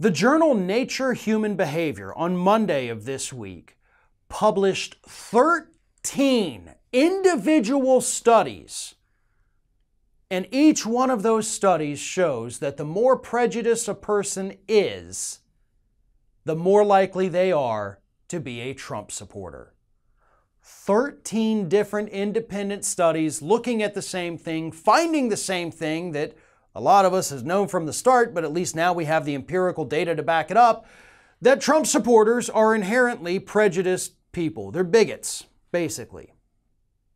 The journal Nature Human Behavior on Monday of this week published 13 individual studies, and each one of those studies shows that the more prejudiced a person is, the more likely they are to be a Trump supporter. 13 different independent studies looking at the same thing, finding the same thing that a lot of us has known from the start, but at least now we have the empirical data to back it up, that Trump supporters are inherently prejudiced people. They're bigots, basically.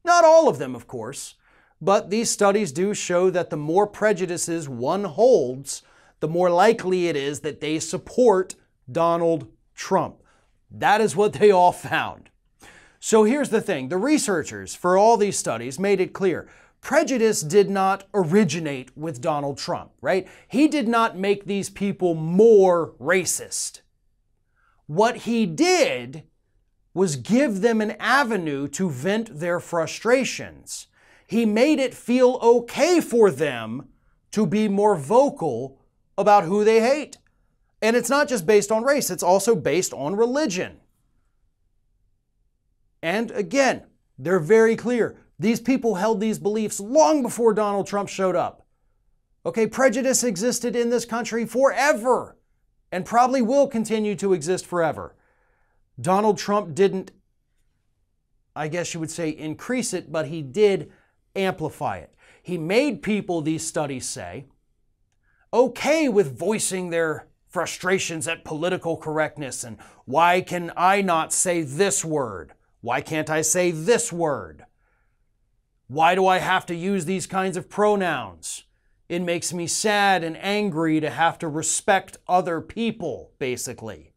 Not all of them, of course, but these studies do show that the more prejudices one holds, the more likely it is that they support Donald Trump. That is what they all found. So here's the thing. The researchers for all these studies made it clear. Prejudice did not originate with Donald Trump, right? He did not make these people more racist. What he did was give them an avenue to vent their frustrations. He made it feel okay for them to be more vocal about who they hate. And it's not just based on race, it's also based on religion. And again, they're very clear. These people held these beliefs long before Donald Trump showed up. Okay, prejudice existed in this country forever and probably will continue to exist forever. Donald Trump didn't, I guess you would say, increase it, but he did amplify it. He made people, these studies say, okay with voicing their frustrations at political correctness and why can I not say this word? Why can't I say this word? Why do I have to use these kinds of pronouns? It makes me sad and angry to have to respect other people, basically.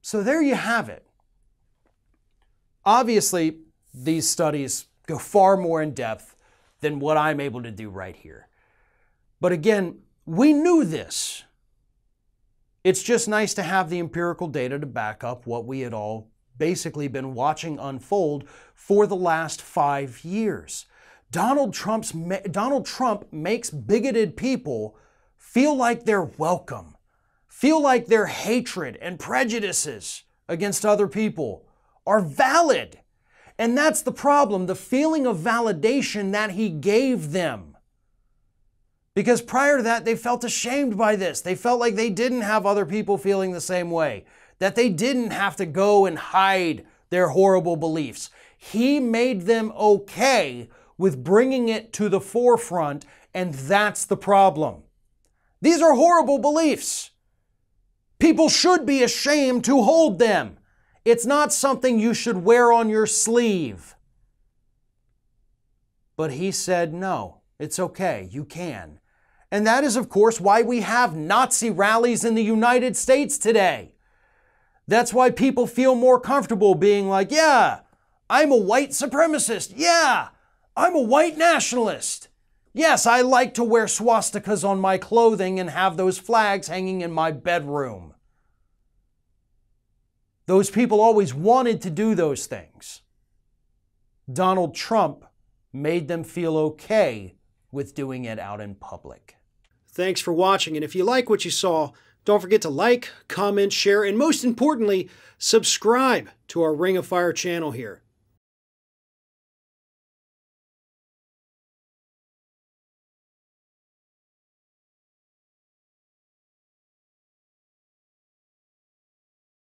So there you have it. Obviously, these studies go far more in depth than what I'm able to do right here. But again, we knew this. It's just nice to have the empirical data to back up what we had all basically been watching unfold for the last 5 years. Donald Trump makes bigoted people feel like they're welcome, feel like their hatred and prejudices against other people are valid. And that's the problem, the feeling of validation that he gave them. Because prior to that, they felt ashamed by this. They felt like they didn't have other people feeling the same way, that they didn't have to go and hide their horrible beliefs. He made them okay with bringing it to the forefront, and that's the problem. These are horrible beliefs. People should be ashamed to hold them. It's not something you should wear on your sleeve. But he said, no, it's okay, you can. And that is, of course, why we have Nazi rallies in the United States today. That's why people feel more comfortable being like, yeah, I'm a white supremacist. Yeah, I'm a white nationalist. Yes, I like to wear swastikas on my clothing and have those flags hanging in my bedroom. Those people always wanted to do those things. Donald Trump made them feel okay with doing it out in public. Thanks for watching, and if you like what you saw, don't forget to like, comment, share, and most importantly, subscribe to our Ring of Fire channel here.